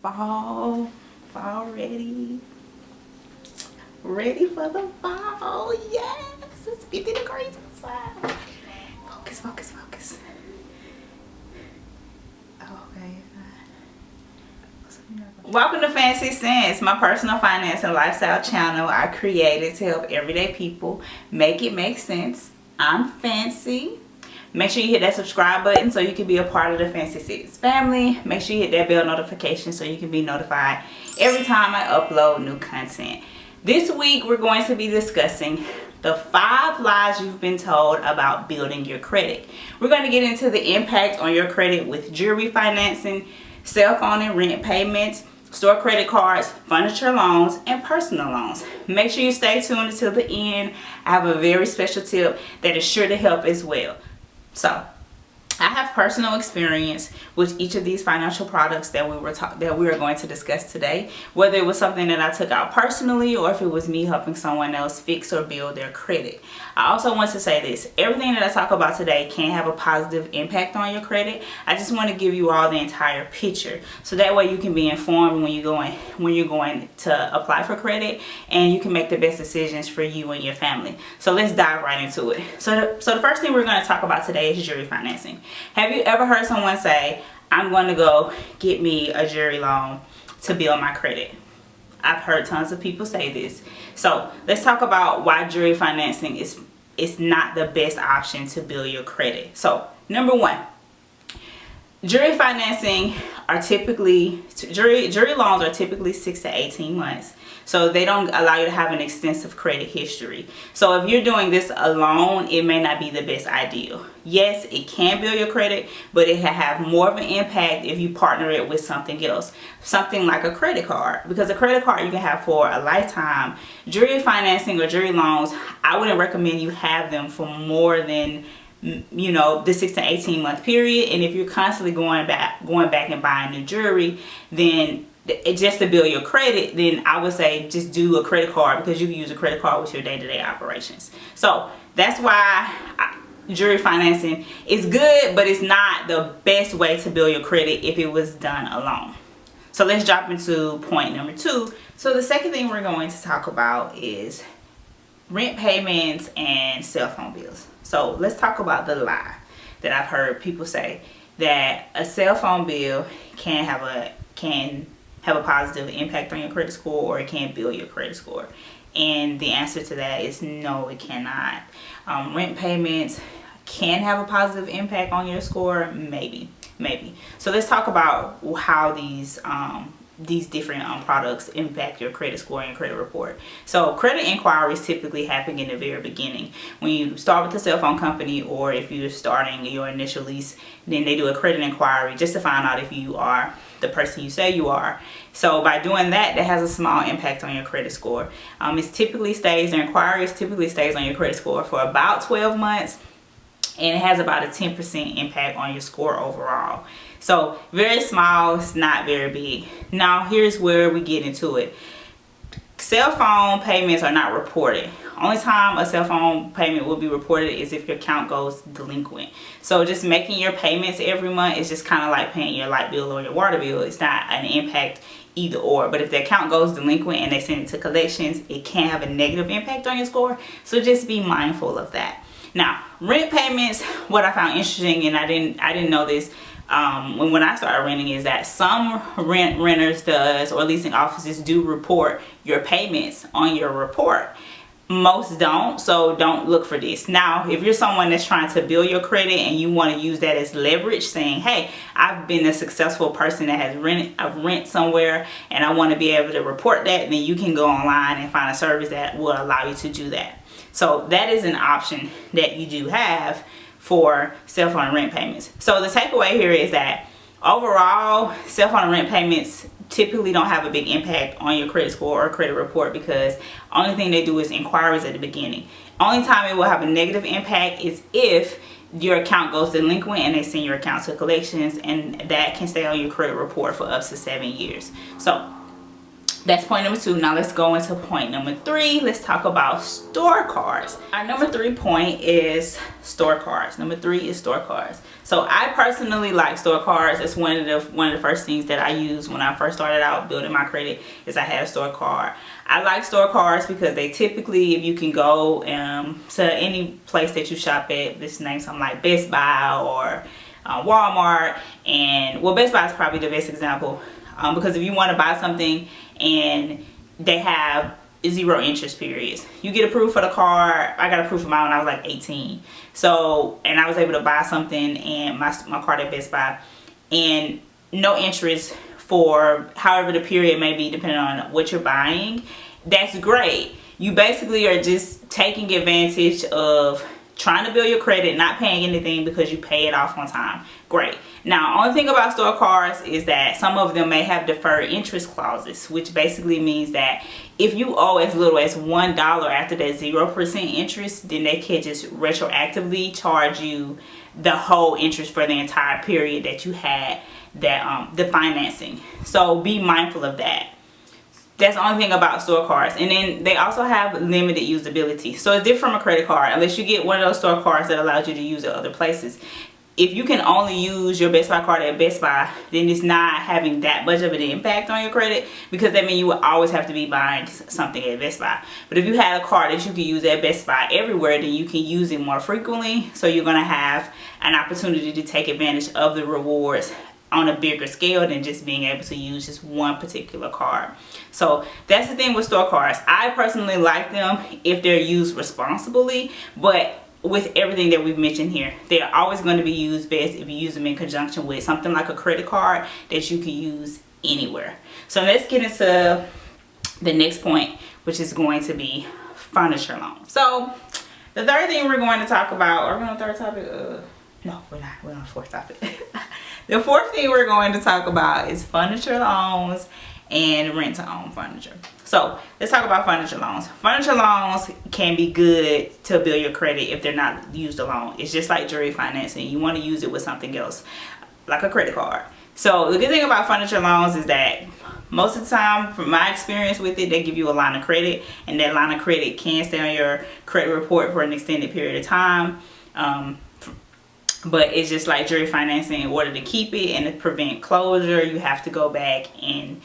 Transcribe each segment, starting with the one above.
Fall ready. Ready for the fall. Yes, it's 50 degrees outside. Focus. Okay. Welcome to Fancy Sense, my personal finance and lifestyle channel I created to help everyday people make it make sense. I'm Fancy. Make sure you hit that subscribe button so you can be a part of the Fancy Sense family. Make sure you hit that bell notification so you can be notified every time I upload new content. This week we're going to be discussing the 5 lies you've been told about building your credit. We're going to get into the impact on your credit with jewelry financing, cell phone and rent payments, store credit cards, furniture loans, and personal loans. Make sure you stay tuned until the end. I have a very special tip that is sure to help as well. So, I have personal experience with each of these financial products that we are going to discuss today. Whether it was something that I took out personally or if it was me helping someone else fix or build their credit. I also want to say this. Everything that I talk about today can have a positive impact on your credit. I just want to give you all the entire picture. So that way you can be informed when you're going to apply for credit, and you can make the best decisions for you and your family. So let's dive right into it. So the first thing we're going to talk about today is jewelry financing. Have you ever heard someone say, I'm going to go get me a jewelry loan to build my credit? I've heard tons of people say this. So let's talk about why jewelry financing is not the best option to build your credit. So number one, jewelry financing are typically, jewelry loans are typically 6 to 18 months. So they don't allow you to have an extensive credit history. So if you're doing this alone, it may not be the best ideal. Yes, it can build your credit, but it can have more of an impact if you partner it with something else. Something like a credit card. Because a credit card you can have for a lifetime. Jewelry financing or jewelry loans, I wouldn't recommend you have them for more than the 6 to 18 month period. And if you're constantly going back and buying new jewelry, then just to build your credit, then I would say just do a credit card, because you can use a credit card with your day-to-day operations. So that's why jewelry financing is good, but it's not the best way to build your credit if it was done alone. So let's jump into point number 2. So the second thing we're going to talk about is rent payments and cell phone bills. So let's talk about the lie that I've heard people say, that a cell phone bill can have a positive impact on your credit score, or it can build your credit score. And the answer to that is no, it cannot. Rent payments can have a positive impact on your score, maybe. So let's talk about how these different products impact your credit score and credit report. So credit inquiries typically happen in the very beginning. When you start with the cell phone company, or if you're starting your initial lease, then they do a credit inquiry just to find out if you are the person you say you are. So by doing that, that has a small impact on your credit score. The inquiry typically stays on your credit score for about 12 months, and it has about a 10% impact on your score overall. So very small, it's not very big. Now here's where we get into it. Cell phone payments are not reported. Only time a cell phone payment will be reported is if your account goes delinquent. So just making your payments every month is just kind of like paying your light bill or your water bill. It's not an impact either or. But if the account goes delinquent and they send it to collections, it can have a negative impact on your score. So just be mindful of that. Now, rent payments, what I found interesting, and I didn't know this when I started renting, is that some renters or leasing offices do report your payments on your report. Most don't, so don't look for this. Now, if you're someone that's trying to build your credit and you want to use that as leverage, saying, hey, I've been a successful person that has rent somewhere and I want to be able to report that, then you can go online and find a service that will allow you to do that. So that is an option that you do have for cell phone and rent payments. So the takeaway here is that overall, cell phone and rent payments typically don't have a big impact on your credit score or credit report, because only thing they do is inquiries at the beginning. Only time it will have a negative impact is if your account goes delinquent and they send your account to collections, and that can stay on your credit report for up to 7 years. So That's point number 2. Now let's go into point number 3. Let's talk about store cards. Our number 3 point is store cards. Number 3 is store cards. So I personally like store cards. It's one of the first things that I used when I first started out building my credit, is I had a store card. I like store cards because they typically, if you can go to any place that you shop at, let's name something like Best Buy or Walmart, and well, Best Buy is probably the best example, because if you want to buy something and they have 0 interest periods, you get approved for the card. I got approved for mine when I was like 18, so, and I was able to buy something and my card at Best Buy, and no interest for however the period may be depending on what you're buying. That's great. You basically are just taking advantage of trying to build your credit, not paying anything because you pay it off on time. Great. Now, only thing about store cards is that some of them may have deferred interest clauses, which basically means that if you owe as little as $1 after that 0% interest, then they can just retroactively charge you the whole interest for the entire period that you had that the financing. So be mindful of that. That's the only thing about store cards. And then they also have limited usability. So it's different from a credit card, unless you get one of those store cards that allows you to use it other places. If you can only use your Best Buy card at Best Buy, then it's not having that much of an impact on your credit, because that means you will always have to be buying something at Best Buy. But if you had a card that you can use at Best Buy everywhere, then you can use it more frequently. So you're going to have an opportunity to take advantage of the rewards on a bigger scale than just being able to use just one particular card. So that's the thing with store cards. I personally like them if they're used responsibly, but with everything that we've mentioned here, they're always going to be used best if you use them in conjunction with something like a credit card that you can use anywhere. So let's get into the next point, which is going to be furniture loans. So the third thing we're going to talk about, are we on the third topic? No, we're not. We're on the fourth topic. The fourth thing we're going to talk about is furniture loans and rent to own furniture. So let's talk about furniture loans. Furniture loans can be good to build your credit if they're not used alone. It's just like jewelry financing. You want to use it with something else, like a credit card. So the good thing about furniture loans is that most of the time, from my experience with it, they give you a line of credit, and that line of credit can stay on your credit report for an extended period of time. But it's just like jewelry financing. In order to keep it and to prevent closure, you have to go back and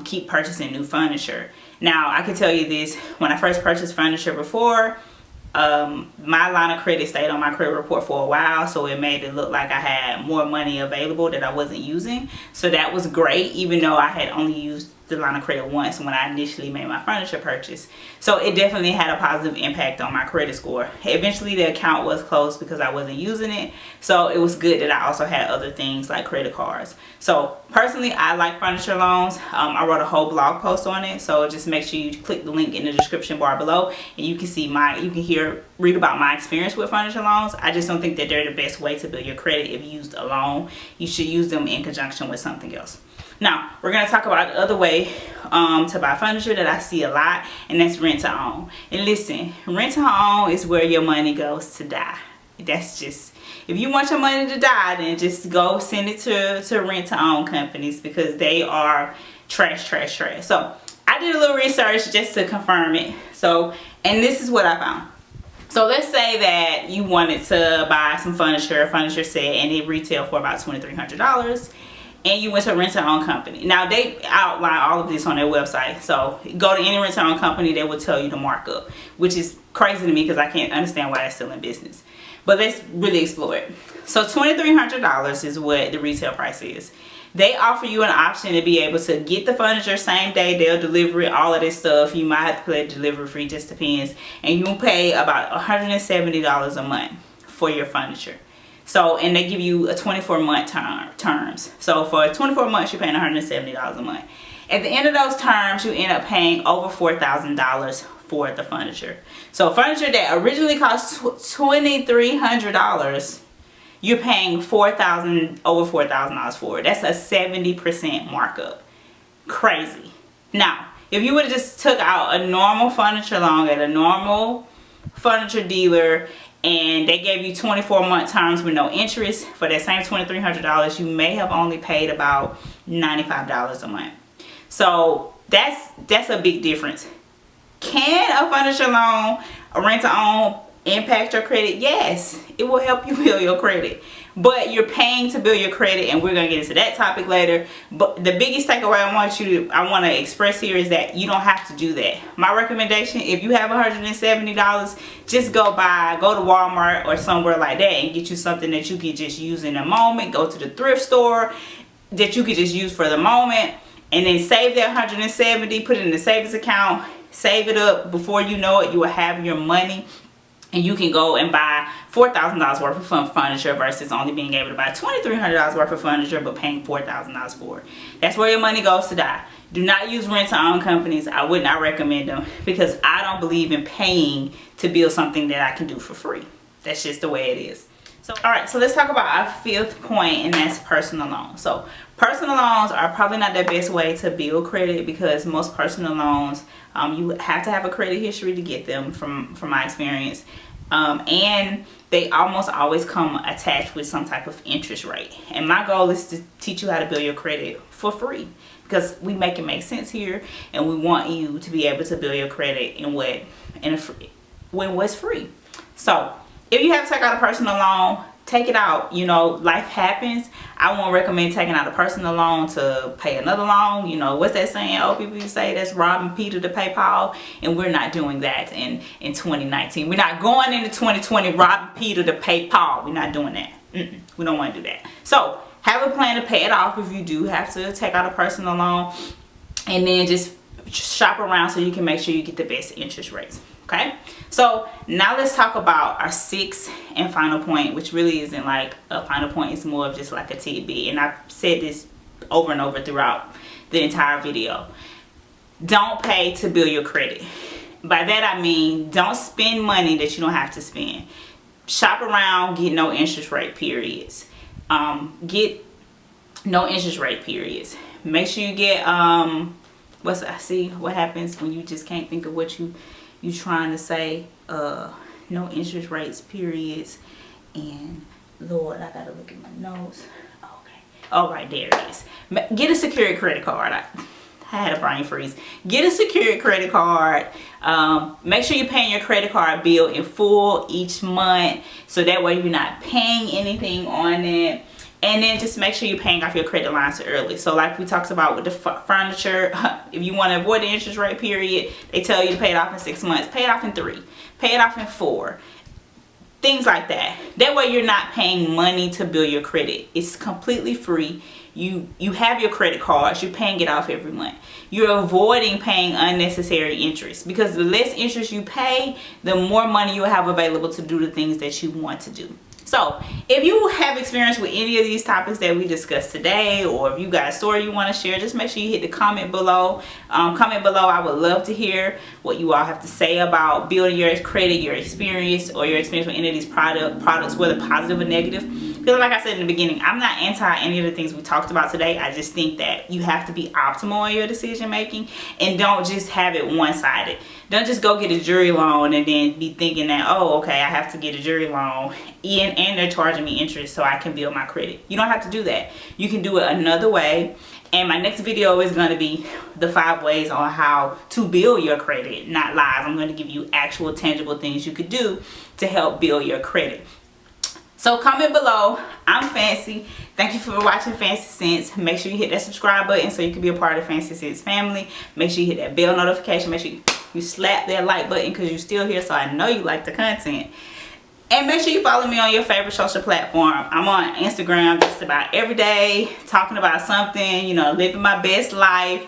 keep purchasing new furniture. Now, I can tell you this, when I first purchased furniture before, my line of credit stayed on my credit report for a while, so it made it look like I had more money available that I wasn't using. So that was great, even though I had only used the line of credit once when I initially made my furniture purchase. So it definitely had a positive impact on my credit score. Eventually the account was closed because I wasn't using it, so it was good that I also had other things like credit cards. So personally, I like furniture loans. I wrote a whole blog post on it, so just make sure you click the link in the description bar below, and you can see read about my experience with furniture loans. I just don't think that they're the best way to build your credit if used alone. You should use them in conjunction with something else. Now, we're going to talk about the other way to buy furniture that I see a lot, and that's rent to own. And listen, rent to own is where your money goes to die. That's just, if you want your money to die, then just go send it to rent to own companies, because they are trash. So I did a little research just to confirm it. So, and this is what I found. So let's say that you wanted to buy some furniture, a furniture set, and it retailed for about $2,300. And you went to a rent-to-own company. Now, they outline all of this on their website. So go to any rent-to-own company, they will tell you the markup, which is crazy to me because I can't understand why that's still in business. But let's really explore it. So $2,300 is what the retail price is. They offer you an option to be able to get the furniture same day. They'll deliver it, all of this stuff. You might have to pay delivery fee, just depends. And you'll pay about $170 a month for your furniture. So, and they give you a 24-month terms. So for 24 months, you're paying $170 a month. At the end of those terms, you end up paying over $4,000 for the furniture. So furniture that originally cost $2,300, you're paying over $4,000 for it. That's a 70% markup. Crazy. Now, if you would have just took out a normal furniture loan at a normal furniture dealer, and they gave you 24-month terms with no interest for that same $2,300, you may have only paid about $95 a month. So that's a big difference. Can a furniture loan, a rent-to-own, impact your credit? Yes, it will help you build your credit, but you're paying to build your credit, and we're gonna get into that topic later. But the biggest takeaway I want to express here is that you don't have to do that. My recommendation, if you have $170, just go to Walmart or somewhere like that and get you something that you could just use in a moment. Go to the thrift store that you could just use for the moment, and then save that $170, put it in the savings account, save it up. Before you know it, you will have your money, and you can go and buy $4,000 worth of furniture versus only being able to buy $2,300 worth of furniture but paying $4,000 for it. That's where your money goes to die. Do not use rent-to-own companies. I would not recommend them, because I don't believe in paying to build something that I can do for free. That's just the way it is. So, all right, so let's talk about our fifth point, and that's personal loans. So personal loans are probably not the best way to build credit, because most personal loans, you have to have a credit history to get them, from my experience. And they almost always come attached with some type of interest rate. And my goal is to teach you how to build your credit for free, because we make it make sense here, and we want you to be able to build your credit when what's free. So if you have to take out a personal loan, take it out. You know, life happens. I won't recommend taking out a personal loan to pay another loan. You know, what's that saying? Old people say that's robbing Peter to pay Paul, and we're not doing that in 2019. We're not going into 2020 robbing Peter to pay Paul. We're not doing that. We don't want to do that. So have a plan to pay it off if you do have to take out a personal loan, and then just shop around so you can make sure you get the best interest rates. Okay, so now let's talk about our sixth and final point, which really isn't like a final point. It's more of just like a tidbit, and I've said this over and over throughout the entire video. Don't pay to build your credit. By that I mean, don't spend money that you don't have to spend. Shop around, get no interest rate periods. Get no interest rate periods. Make sure you get what happens when you just can't think of what you trying to say. No interest rates periods, and Lord, I gotta look at my notes. Okay, all right, there it is. Get a secured credit card. I had a brain freeze. Get a secured credit card. Make sure you're paying your credit card bill in full each month, so that way you're not paying anything on it. And then just make sure you're paying off your credit lines early. So like we talked about with the furniture, if you want to avoid the interest rate period, they tell you to pay it off in 6 months. Pay it off in 3. Pay it off in 4. Things like that. That way you're not paying money to build your credit. It's completely free. You have your credit cards. You're paying it off every month. You're avoiding paying unnecessary interest, because the less interest you pay, the more money you have available to do the things that you want to do. So if you have experience with any of these topics that we discussed today, or if you got a story you want to share, just make sure you hit the comment below. I would love to hear what you all have to say about building your credit, your experience, or your experience with any of these products, whether positive or negative. Because like I said in the beginning, I'm not anti any of the things we talked about today. I just think that you have to be optimal in your decision making, and don't just have it one-sided. Don't just go get a jewelry loan and then be thinking that, oh, okay, I have to get a jewelry loan and they're charging me interest so I can build my credit. You don't have to do that. You can do it another way. And my next video is going to be the 5 ways on how to build your credit, not lies. I'm going to give you actual tangible things you could do to help build your credit. So comment below. I'm Fancy. Thank you for watching Fancy Sense. Make sure you hit that subscribe button so you can be a part of Fancy Sense family. Make sure you hit that bell notification. Make sure you slap that like button, because you're still here, so I know you like the content. And make sure you follow me on your favorite social platform. I'm on Instagram just about every day, talking about something, you know, living my best life,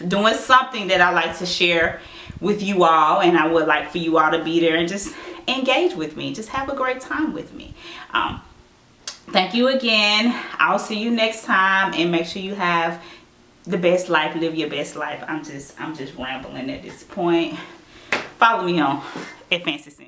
doing something that I like to share with you all, and I would like for you all to be there and just engage with me. Just have a great time with me. Thank you again. I'll see you next time, and make sure you have the best life. Live your best life. I'm just rambling at this point. Follow me on at Fancy Sense.